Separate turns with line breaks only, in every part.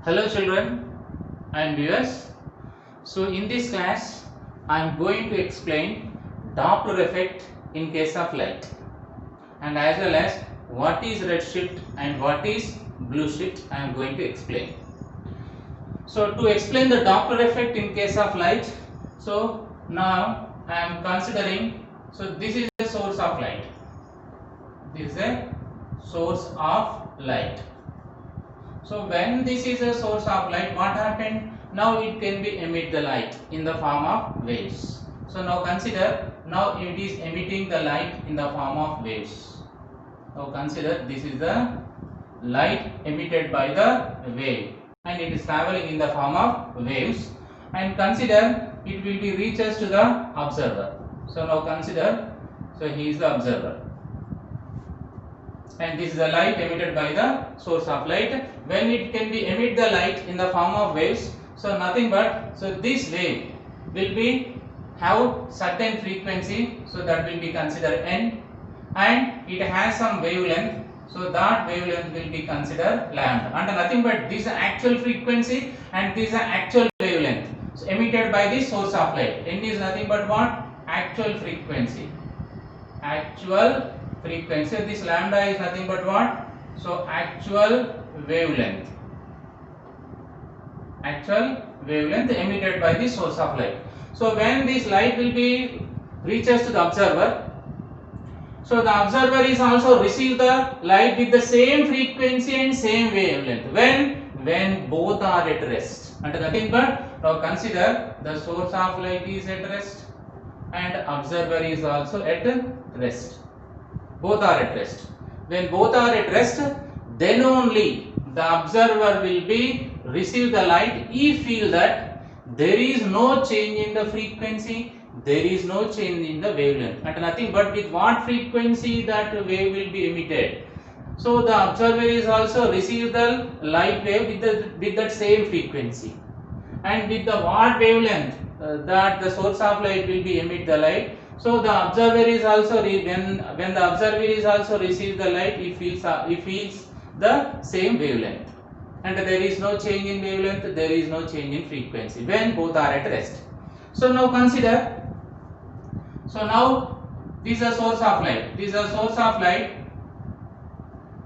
Hello children and viewers. So in this class I am going to explain Doppler effect in case of light, and as well as what is redshift and what is blue shift I am going to explain. So to explain the Doppler effect in case of light, so now I am considering, so this is the source of light. This is a source of light. So when this is a source of light, what happened? Now it can be emit the light in the form of waves. So now consider, now it is emitting the light in the form of waves. Now consider, this is the light emitted by the wave and it is traveling in the form of waves, and consider it will be reaches to the observer. So now consider, so he is the observer, and this is the light emitted by the source of light. When it can be emit the light in the form of waves, so nothing but, so this wave will be have certain frequency, so that will be considered n, and it has some wavelength, so that wavelength will be considered lambda, and nothing but this actual frequency and this actual wavelength, so emitted by the source of light. N is nothing but what? Actual frequency. Actual frequency. This lambda is nothing but what? So actual wavelength. Actual wavelength emitted by the source of light. So when this light will be reaches to the observer, so the observer is also receive the light with the same frequency and same wavelength. When both are at rest. And nothing but, now consider the source of light is at rest and observer is also at rest. Both are at rest. When both are at rest, then only the observer will be receive the light. He feel that there is no change in the frequency, there is no change in the wavelength, and nothing but with what frequency that wave will be emitted. So the observer is also receive the light wave with that same frequency, and with the what wavelength that the source of light will be emit the light. So the observer is also when the observer is also receive the light, he feels the same wavelength, and there is no change in wavelength, there is no change in frequency when both are at rest. So now consider, so now this is a source of light, this is a source of light,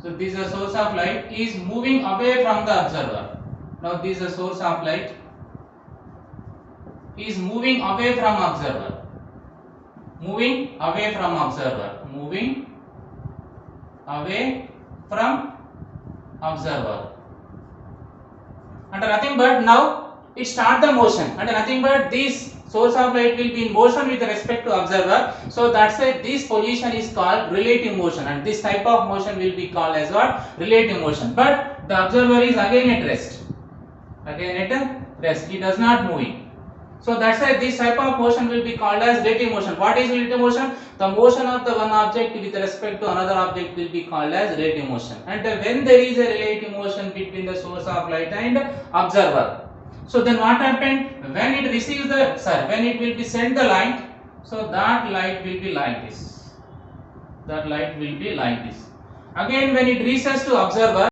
so this is a source of light is moving away from the observer. Now this is a source of light is moving away from observer, moving away from observer, moving away from observer, and nothing but now it start the motion, and nothing but this source of light will be in motion with respect to observer. So that's why this position is called relative motion, and this type of motion will be called as what? Relative motion. But the observer is again at rest, again at rest, he does not moving. So that's why this type of motion will be called as relative motion. What is relative motion? The motion of the one object with respect to another object will be called as relative motion. And when there is a relative motion between the source of light and observer, so then what happened? When it receives the, when it will be sent the light, so that light will be like this. That light will be like this. Again when it reaches to observer,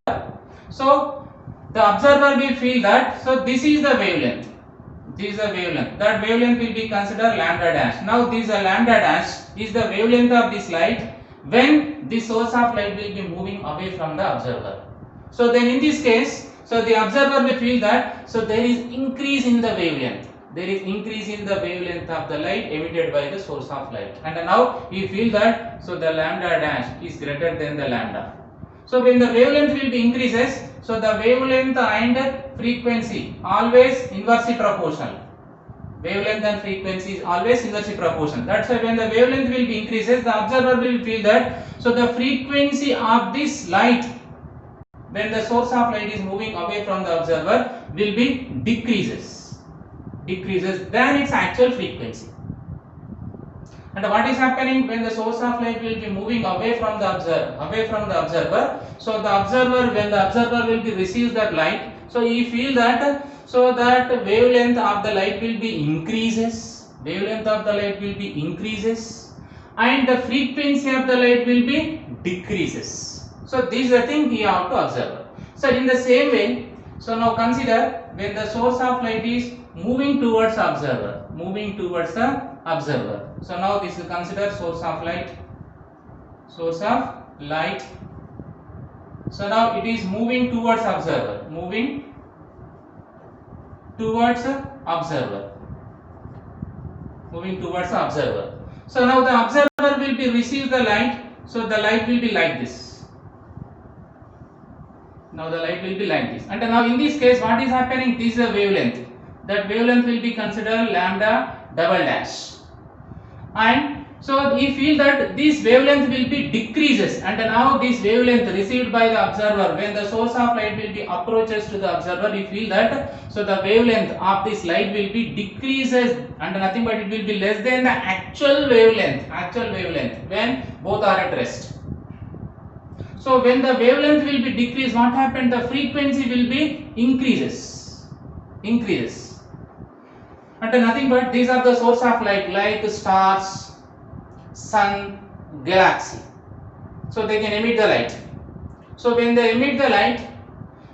so the observer will feel that, so this is the wavelength. This is the wavelength. That wavelength will be considered lambda dash. Now this lambda dash is the wavelength of this light when the source of light will be moving away from the observer. So then in this case, so the observer will feel that, so there is increase in the wavelength. There is increase in the wavelength of the light emitted by the source of light. And now he feel that, so the lambda dash is greater than the lambda. So when the wavelength will be increases, so the wavelength and frequency always inversely proportional. Wavelength and frequency is always inversely proportional. That's why when the wavelength will be increases, the observer will feel that, so the frequency of this light when the source of light is moving away from the observer will be decreases than its actual frequency. And what is happening when the source of light will be moving away from the observer, so the observer, when the observer will be receives that light, so he feel that, so that wavelength of the light will be increases, and the frequency of the light will be decreases. So this is the thing he have to observe. So in the same way, So now consider when the source of light is moving towards observer, moving towards the observer. So now this is consider source of light, source of light. So now it is moving towards observer, moving towards observer, moving towards observer. So now the observer will be receive the light. So the light will be like this. Now the light will be like this. And now in this case, what is happening? This is a wavelength. That wavelength will be considered lambda double dash. And so we feel that this wavelength will be decreases, and now this wavelength received by the observer, when the source of light will be approaches to the observer, we feel that so the wavelength of this light will be decreases, and nothing but it will be less than the actual wavelength when both are at rest. So when the wavelength will be decreased, what happened? The frequency will be increases. And nothing but these are the source of light, like stars, sun, galaxy. So they can emit the light. So when they emit the light,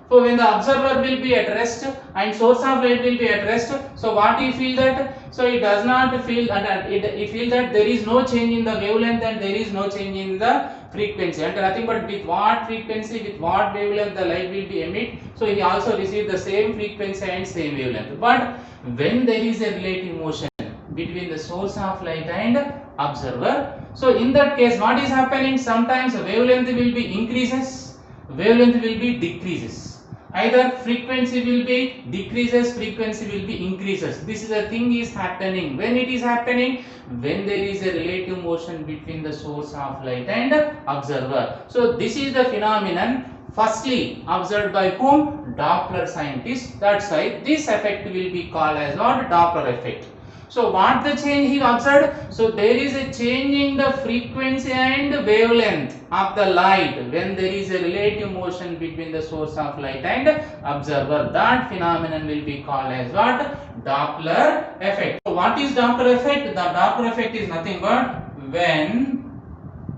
so when the observer will be at rest and source of light will be at rest, so what you feel that? So it does not feel, and it feel that there is no change in the wavelength and there is no change in the frequency, and nothing but with what frequency, with what wavelength the light will be emit, so he also receive the same frequency and same wavelength. But when there is a relative motion between the source of light and observer, so in that case what is happening? Sometimes wavelength will be increases, wavelength will be decreases. Either frequency will be decreases, frequency will be increases. This is a thing is happening. When it is happening? When there is a relative motion between the source of light and observer. So this is the phenomenon firstly observed by whom? Doppler scientists. That's why this effect will be called as what? Doppler effect. So what the change he observed? So there is a change in the frequency and wavelength of the light when there is a relative motion between the source of light and observer. That phenomenon will be called as what? Doppler effect. So what is Doppler effect? The Doppler effect is nothing but when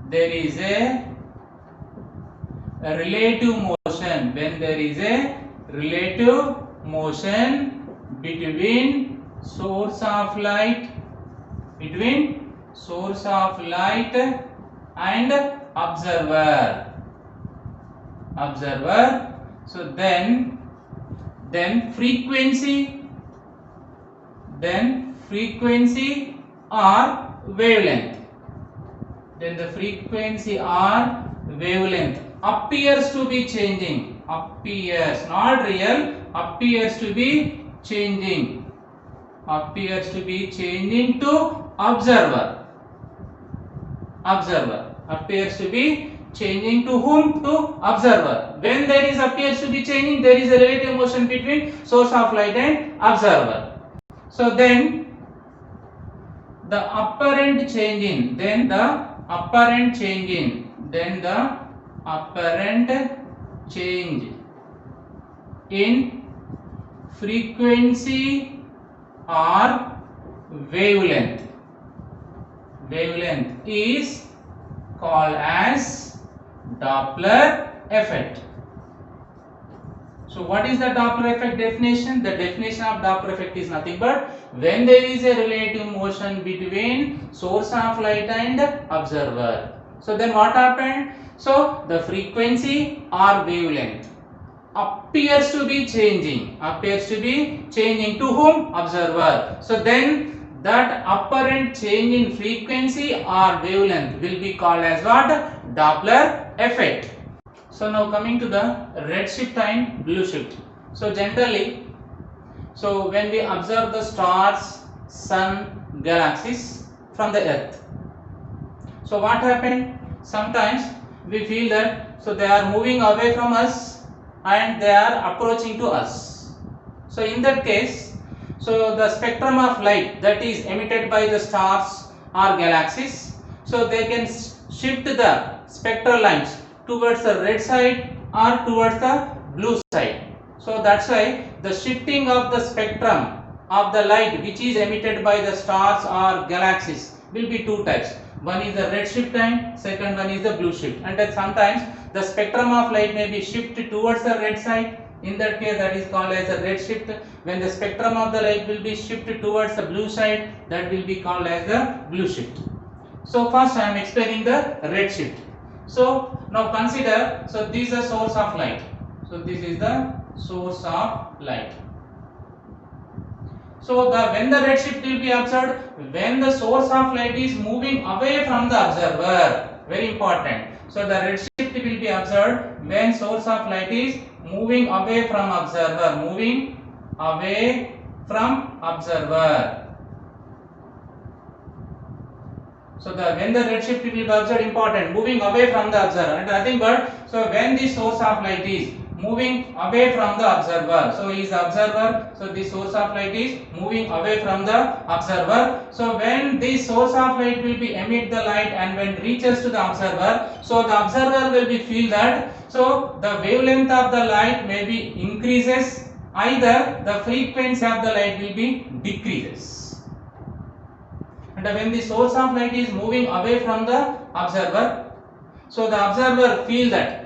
there is a relative motion, when there is a relative motion between source of light, and observer. So then frequency or wavelength. Then the frequency or wavelength appears to be changing. Appears, not real. Appears to be changing. Appears to be changing to observer. Appears to be changing to whom? To observer. When there is appears to be changing, there is a relative motion between source of light and observer. So then the apparent change in, frequency or wavelength is called as Doppler effect. So what is the Doppler effect definition? The definition of Doppler effect is nothing but when there is a relative motion between source of light and observer. So then what happened? So the frequency or wavelength appears to be changing to whom? Observer. So then that apparent change in frequency or wavelength will be called as what? Doppler effect. So now coming to the red shift and blue shift. So generally, so when we observe the stars, sun, galaxies from the earth, so what happened? Sometimes we feel that so they are moving away from us and they are approaching to us. So in that case, so the spectrum of light that is emitted by the stars or galaxies, so they can shift the spectral lines towards the red side or towards the blue side. So that's why the shifting of the spectrum of the light which is emitted by the stars or galaxies will be two types. One is the red shift and second one is the blue shift. And that sometimes the spectrum of light may be shifted towards the red side In that case, that is called as a redshift. When the spectrum of the light will be shifted towards the blue side, that will be called as the blue shift. So first I am explaining the redshift. So now consider, so this is the source of light. So this is the source of light. So when the redshift will be observed, when the source of light is moving away from the observer. Very important. So the redshift will be observed when source of light is moving away from observer. Moving away from observer. So when the redshift will be observed, important, moving away from the observer, and nothing but, so when the source of light is moving away from the observer, so he is the observer, so the source of light is moving away from the observer. So when the source of light will be emit the light and when reaches to the observer, so the observer will be feel that, so the wavelength of the light may be increases, either the frequency of the light will be decreases. And when the source of light is moving away from the observer, so the observer feel that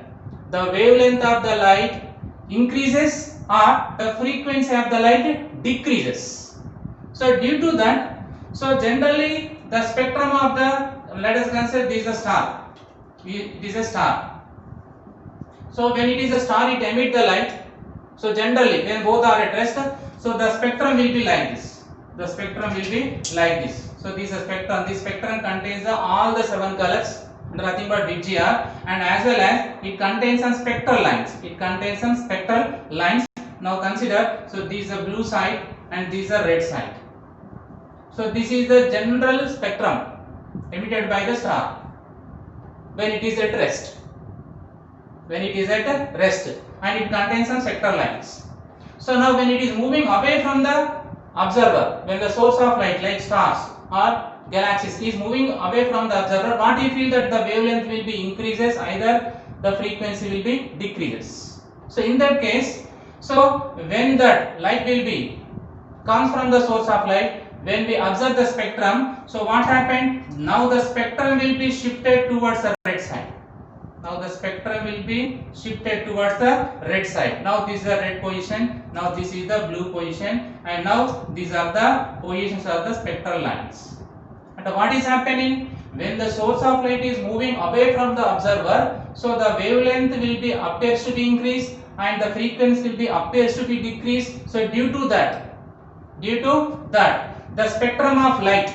the wavelength of the light increases or the frequency of the light decreases. So due to that, so generally the spectrum of the, let us consider this is a star. It is a star. So when it is a star, it emits the light. So generally when both are at rest, so the spectrum will be like this. The spectrum will be like this. So this is a spectrum. This spectrum contains all the 7 colors, nothing but VGR, and as well as it contains some spectral lines. It contains some spectral lines. Now consider, so this is the blue side and this is the red side. So this is the general spectrum emitted by the star when it is at rest. When it is at rest, and it contains some spectral lines. So now when it is moving away from the observer, when the source of light like stars or galaxies is moving away from the observer, what you feel that the wavelength will be increases, either the frequency will be decreases. So in that case, so when that light will be comes from the source of light, when we observe the spectrum, so what happened? Now the spectrum will be shifted towards the red side. Now the spectrum will be shifted towards the red side. Now this is the red position, now this is the blue position, and now these are the positions of the spectral lines. And what is happening? When the source of light is moving away from the observer, so the wavelength will be appears to be increased and the frequency will be appears to be decreased. So due to that, the spectrum of light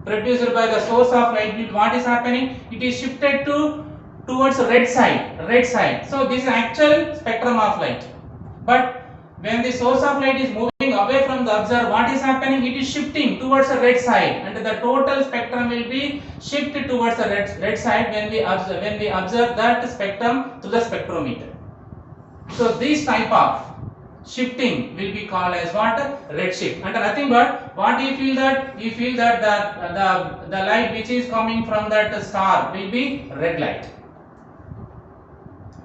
produced by the source of light, what is happening? It is shifted towards red side. So this is actual spectrum of light. But when the source of light is moving away from the observer, what is happening? It is shifting towards the red side, and the total spectrum will be shifted towards the red side when we observe that spectrum through the spectrometer. So this type of shifting will be called as what? Redshift. And nothing but what you feel that? You feel that the light which is coming from that star will be red light.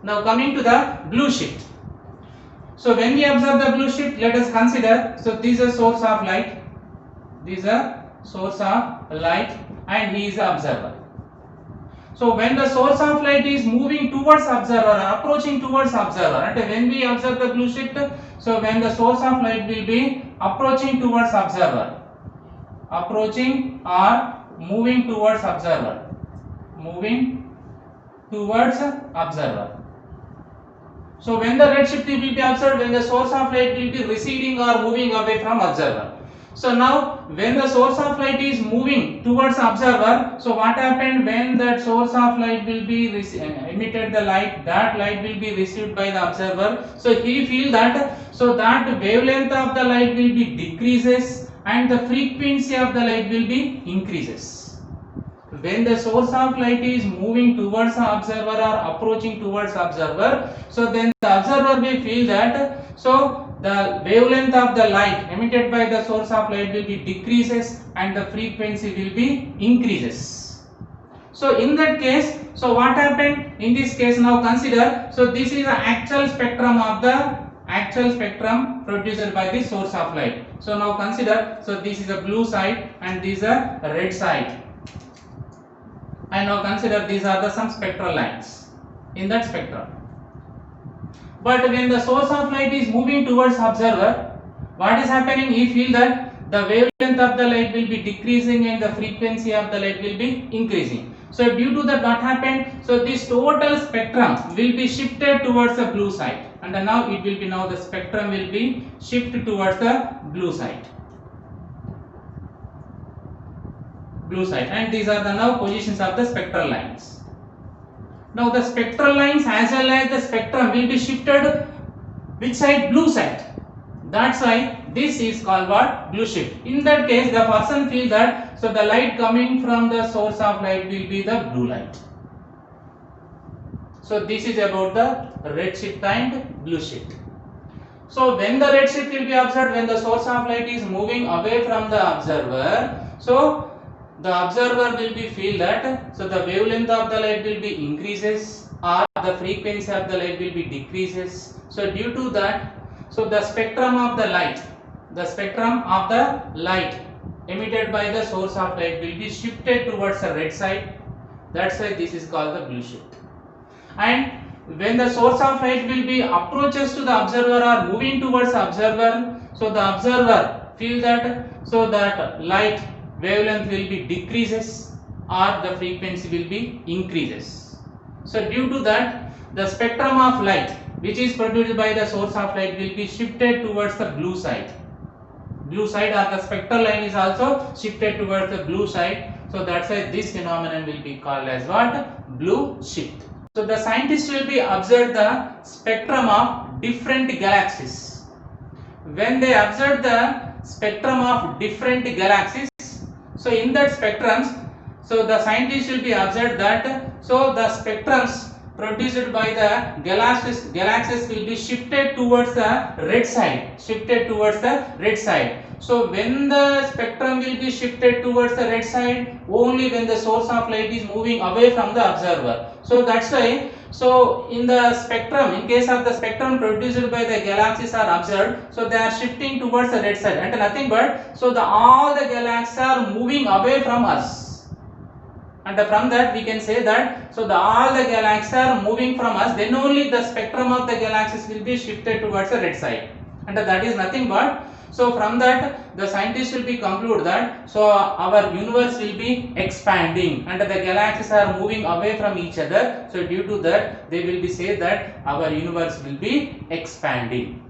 Now coming to the blue shift. So when we observe the blue shift, let us consider, so this is a source of light, and he is the observer. So when the source of light is moving towards observer or approaching towards observer, and when we observe the blue shift, so when the source of light will be approaching towards observer, approaching or moving towards observer, So when the redshift will be observed, when the source of light will be receding or moving away from observer. So now when the source of light is moving towards observer, so what happened? When that source of light will be emitted the light, that light will be received by the observer. So he feel that, so that wavelength of the light will be decreases and the frequency of the light will be increases. When the source of light is moving towards the observer or approaching towards observer, so then the observer will feel that, so the wavelength of the light emitted by the source of light will be decreases and the frequency will be increases. So in that case, so what happened in this case? Now consider, so this is the actual spectrum produced by the source of light. So now consider, so this is a blue side and this is a red side. And now consider these are the some spectral lines in that spectrum. But when the source of light is moving towards observer, what is happening? He feel that the wavelength of the light will be decreasing and the frequency of the light will be increasing. So due to that, what happened? So this total spectrum will be shifted towards the blue side, and now it will be the spectrum will be shifted towards the blue side. And these are the now positions of the spectral lines. Now the spectral lines as well as the spectrum will be shifted which side? Blue side. That's why this is called what? Blue shift. In that case, the person feel that so the light coming from the source of light will be the blue light. So this is about the red shift and blue shift. So when the red shift will be observed when the source of light is moving away from the observer, so the observer will be feel that so the wavelength of the light will be increases or the frequency of the light will be decreases. So due to that, so the spectrum of the light emitted by the source of light will be shifted towards the red side. That's why this is called the blue shift. And when the source of light will be approaches to the observer or moving towards the observer, so the observer feel that so that light wavelength will be decreases or the frequency will be increases. So due to that, the spectrum of light which is produced by the source of light will be shifted towards the blue side. Or the spectral line is also shifted towards the blue side. So that's why this phenomenon will be called as what? Blue shift. So the scientists will be observe the spectrum of different galaxies. When they observe the spectrum of different galaxies, so in that spectrums, so the scientists will be observed that so the spectrums produced by the galaxies will be shifted towards the red side. So when the spectrum will be shifted towards the red side only when the source of light is moving away from the observer. So that's why so in the spectrum, in case of the spectrum produced by the galaxies are observed, so they are shifting towards the red side and nothing but so all the galaxies are moving away from us. And from that we can say that so all the galaxies are moving from us, then only the spectrum of the galaxies will be shifted towards the red side, and that is nothing but so from that the scientists will be conclude that so our universe will be expanding and the galaxies are moving away from each other. So due to that they will be say that our universe will be expanding.